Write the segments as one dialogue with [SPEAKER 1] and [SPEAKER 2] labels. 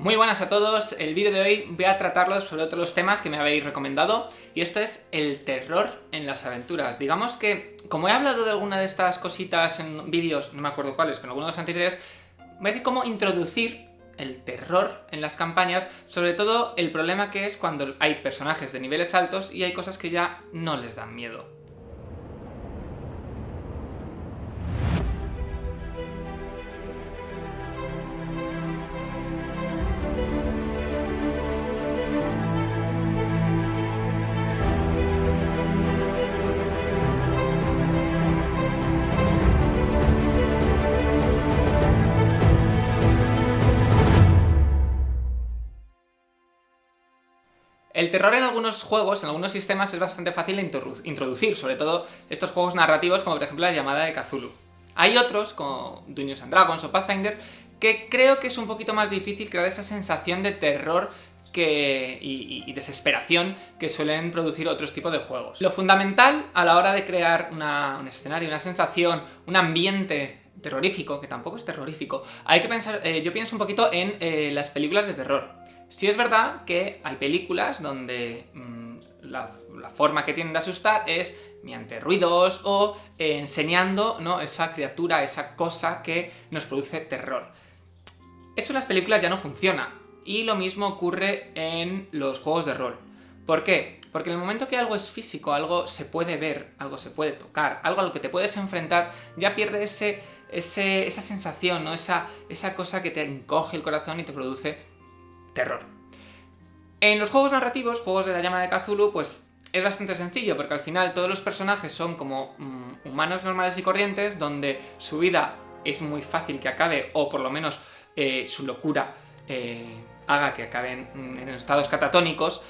[SPEAKER 1] Muy buenas a todos, el vídeo de hoy voy a tratarlo sobre otros temas que me habéis recomendado y esto es el terror en las aventuras. Digamos que, como he hablado de alguna de estas cositas en vídeos, no me acuerdo cuáles, pero en algunos anteriores, voy a decir cómo introducir el terror en las campañas, sobre todo el problema que es cuando hay personajes de niveles altos y hay cosas que ya no les dan miedo. El terror en algunos juegos, en algunos sistemas, es bastante fácil de introducir, sobre todo estos juegos narrativos como por ejemplo la llamada de Cthulhu. Hay otros, como Dungeons and Dragons o Pathfinder, que creo que es un poquito más difícil crear esa sensación de terror y desesperación que suelen producir otros tipos de juegos. Lo fundamental a la hora de crear un escenario, una sensación, un ambiente terrorífico, que tampoco es terrorífico, hay que pensar, yo pienso un poquito en las películas de terror. Sí es verdad que hay películas donde la forma que tienen de asustar es mediante ruidos o enseñando, ¿no?, esa criatura, esa cosa que nos produce terror. Eso en las películas ya no funciona. Y lo mismo ocurre en los juegos de rol. ¿Por qué? Porque en el momento que algo es físico, algo se puede ver, algo se puede tocar, algo a lo que te puedes enfrentar, ya pierde esa sensación, ¿no?, esa cosa que te encoge el corazón y te produce terror. En los juegos narrativos, juegos de la llama de Cthulhu, pues es bastante sencillo, porque al final todos los personajes son como humanos normales y corrientes, donde su vida es muy fácil que acabe, o por lo menos su locura haga que acaben en estados catatónicos.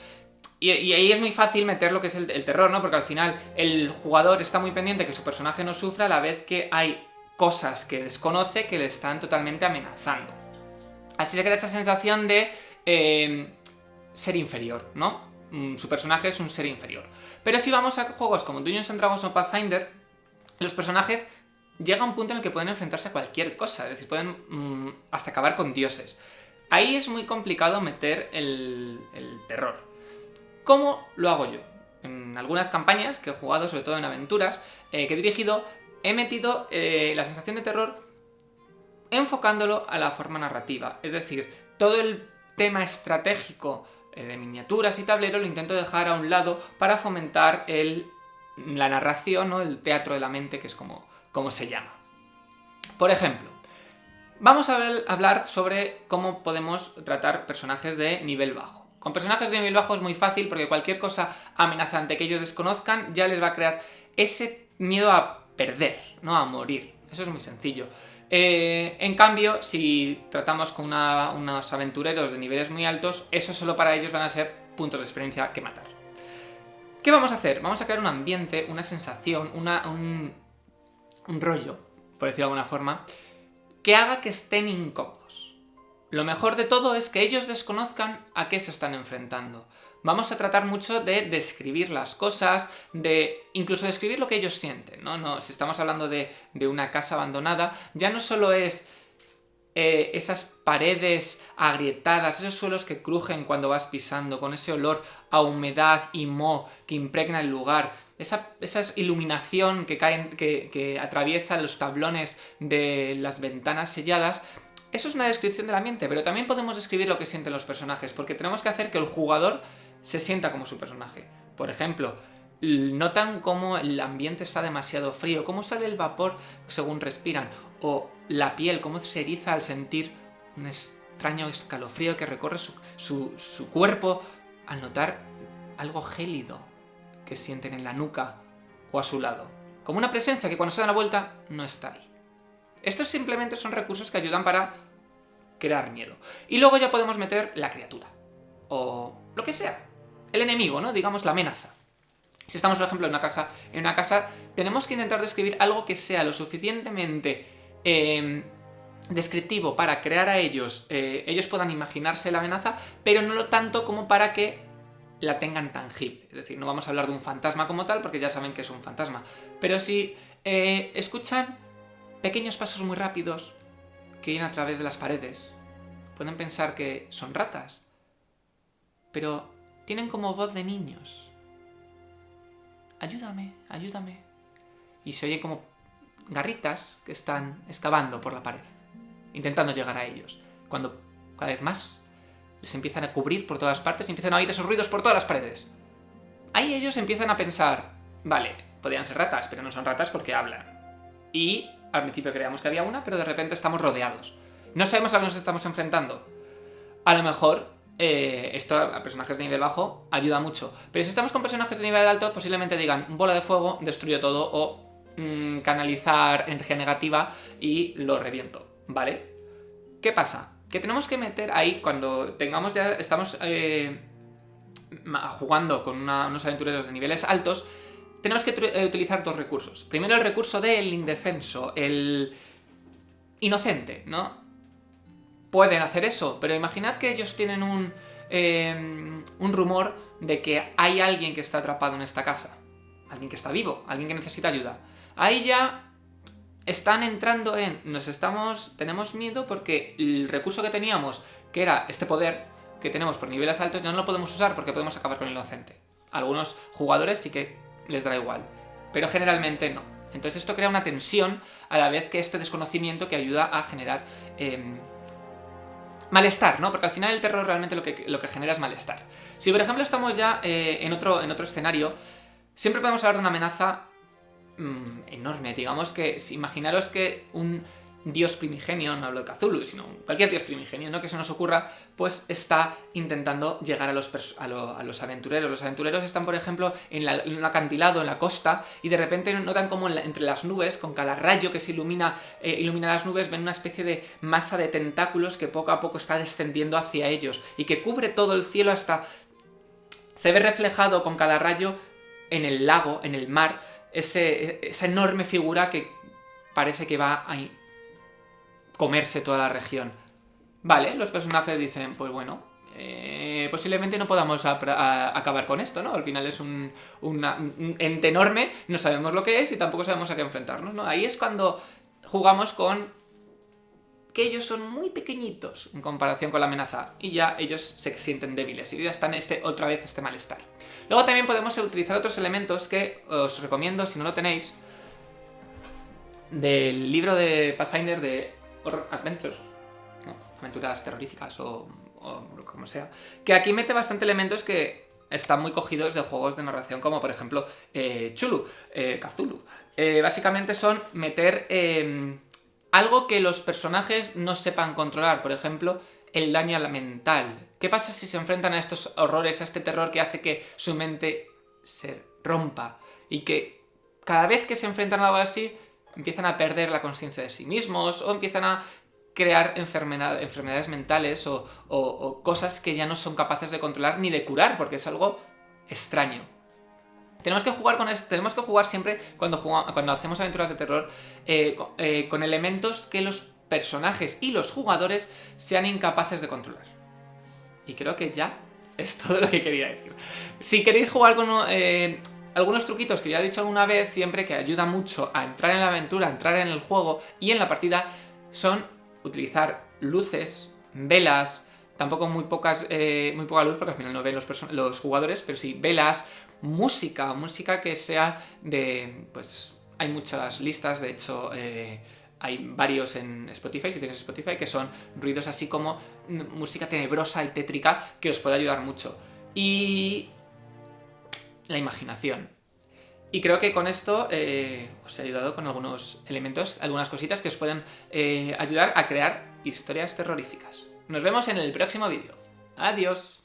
[SPEAKER 1] Y ahí es muy fácil meter lo que es el terror, ¿no? Porque al final el jugador está muy pendiente que su personaje no sufra, a la vez que hay cosas que desconoce que le están totalmente amenazando. Así se crea esa sensación de ser inferior, ¿no? Su personaje es un ser inferior. Pero si vamos a juegos como Dungeons and Dragons o Pathfinder, los personajes llegan a un punto en el que pueden enfrentarse a cualquier cosa, es decir, pueden hasta acabar con dioses. Ahí es muy complicado meter el terror. ¿Cómo lo hago yo? En algunas campañas que he jugado, sobre todo en aventuras, que he dirigido, he metido la sensación de terror enfocándolo a la forma narrativa. Es decir, todo el tema estratégico de miniaturas y tablero lo intento dejar a un lado para fomentar la narración, ¿no?, el teatro de la mente, que es como se llama. Por ejemplo, vamos a hablar sobre cómo podemos tratar personajes de nivel bajo. Con personajes de nivel bajo es muy fácil porque cualquier cosa amenazante que ellos desconozcan ya les va a crear ese miedo a perder, ¿no?, a morir. Eso es muy sencillo. En cambio, si tratamos con unos aventureros de niveles muy altos, eso solo para ellos van a ser puntos de experiencia que matar. ¿Qué vamos a hacer? Vamos a crear un ambiente, una sensación, un rollo, por decirlo de alguna forma, que haga que estén incómodos. Lo mejor de todo es que ellos desconozcan a qué se están enfrentando. Vamos a tratar mucho de describir las cosas, de incluso describir lo que ellos sienten, ¿no? Si estamos hablando de una casa abandonada, ya no solo es esas paredes agrietadas, esos suelos que crujen cuando vas pisando, con ese olor a humedad y moho que impregna el lugar, esa iluminación que atraviesa los tablones de las ventanas selladas. Eso es una descripción del ambiente, pero también podemos describir lo que sienten los personajes, porque tenemos que hacer que el jugador se sienta como su personaje. Por ejemplo, notan cómo el ambiente está demasiado frío, cómo sale el vapor según respiran, o la piel, cómo se eriza al sentir un extraño escalofrío que recorre su cuerpo al notar algo gélido que sienten en la nuca o a su lado. Como una presencia que cuando se da la vuelta no está ahí. Estos simplemente son recursos que ayudan para crear miedo. Y luego ya podemos meter la criatura. O lo que sea. El enemigo, ¿no? Digamos la amenaza. Si estamos, por ejemplo, en una casa, tenemos que intentar describir algo que sea lo suficientemente descriptivo para crear a ellos puedan imaginarse la amenaza, pero no tanto como para que la tengan tangible. Es decir, no vamos a hablar de un fantasma como tal, porque ya saben que es un fantasma. Pero si escuchan pequeños pasos muy rápidos que vienen a través de las paredes, pueden pensar que son ratas, pero tienen como voz de niños. Ayúdame, ayúdame. Y se oye como garritas que están excavando por la pared, intentando llegar a ellos. Cuando cada vez más les empiezan a cubrir por todas partes y empiezan a oír esos ruidos por todas las paredes. Ahí ellos empiezan a pensar, vale, podrían ser ratas, pero no son ratas porque hablan. Y al principio creíamos que había una, pero de repente estamos rodeados. No sabemos a qué nos estamos enfrentando. A lo mejor esto a personajes de nivel bajo ayuda mucho. Pero si estamos con personajes de nivel alto, posiblemente digan bola de fuego, destruyo todo, o canalizar energía negativa y lo reviento, ¿vale? ¿Qué pasa? Que tenemos que meter ahí, cuando tengamos ya, estamos jugando con unos aventureros de niveles altos, tenemos que utilizar dos recursos. Primero el recurso del indefenso, el inocente, ¿no? Pueden hacer eso, pero imaginad que ellos tienen un rumor de que hay alguien que está atrapado en esta casa. Alguien que está vivo, alguien que necesita ayuda. Ahí ya están entrando en... tenemos miedo porque el recurso que teníamos, que era este poder que tenemos por niveles altos, ya no lo podemos usar porque podemos acabar con el inocente. A algunos jugadores sí que les dará igual, pero generalmente no. Entonces esto crea una tensión a la vez que este desconocimiento que ayuda a generar malestar, ¿no? Porque al final el terror realmente lo que genera es malestar. Si por ejemplo estamos ya en otro escenario, siempre podemos hablar de una amenaza enorme. Digamos que, imaginaros que un dios primigenio, no hablo de Cthulhu, sino cualquier dios primigenio, ¿no?, que se nos ocurra, pues está intentando llegar a los aventureros. Los aventureros están, por ejemplo, en un acantilado, en la costa, y de repente notan como entre las nubes, con cada rayo que se ilumina las nubes, ven una especie de masa de tentáculos que poco a poco está descendiendo hacia ellos, y que cubre todo el cielo hasta... Se ve reflejado con cada rayo en el lago, en el mar, esa enorme figura que parece que va a comerse toda la región. Vale, los personajes dicen, pues bueno, posiblemente no podamos acabar con esto, ¿no? Al final es un ente enorme, no sabemos lo que es y tampoco sabemos a qué enfrentarnos, ¿no? Ahí es cuando jugamos con que ellos son muy pequeñitos en comparación con la amenaza y ya ellos se sienten débiles y ya están otra vez este malestar. Luego también podemos utilizar otros elementos que os recomiendo, si no lo tenéis, del libro de Pathfinder de Horror Adventures, ¿no? Aventuras terroríficas o como sea, que aquí mete bastante elementos que están muy cogidos de juegos de narración como por ejemplo Cthulhu. Básicamente son meter algo que los personajes no sepan controlar, por ejemplo el daño a la mental. ¿Qué pasa si se enfrentan a estos horrores, a este terror que hace que su mente se rompa y que cada vez que se enfrentan a algo así empiezan a perder la conciencia de sí mismos o empiezan a crear enfermedades mentales o cosas que ya no son capaces de controlar ni de curar, porque es algo extraño. Tenemos que jugar con esto, tenemos que jugar siempre cuando hacemos aventuras de terror con elementos que los personajes y los jugadores sean incapaces de controlar. Y creo que ya es todo lo que quería decir. Si queréis jugar con algunos truquitos que ya he dicho alguna vez, siempre que ayuda mucho a entrar en la aventura, a entrar en el juego y en la partida, son utilizar luces, velas, tampoco muy poca luz porque al final no ven los jugadores, pero sí velas, música que sea de... pues hay muchas listas, de hecho hay varios en Spotify, si tienes Spotify, que son ruidos así como música tenebrosa y tétrica que os puede ayudar mucho. Y la imaginación. Y creo que con esto os he ayudado con algunos elementos, algunas cositas que os pueden ayudar a crear historias terroríficas. Nos vemos en el próximo vídeo. Adiós.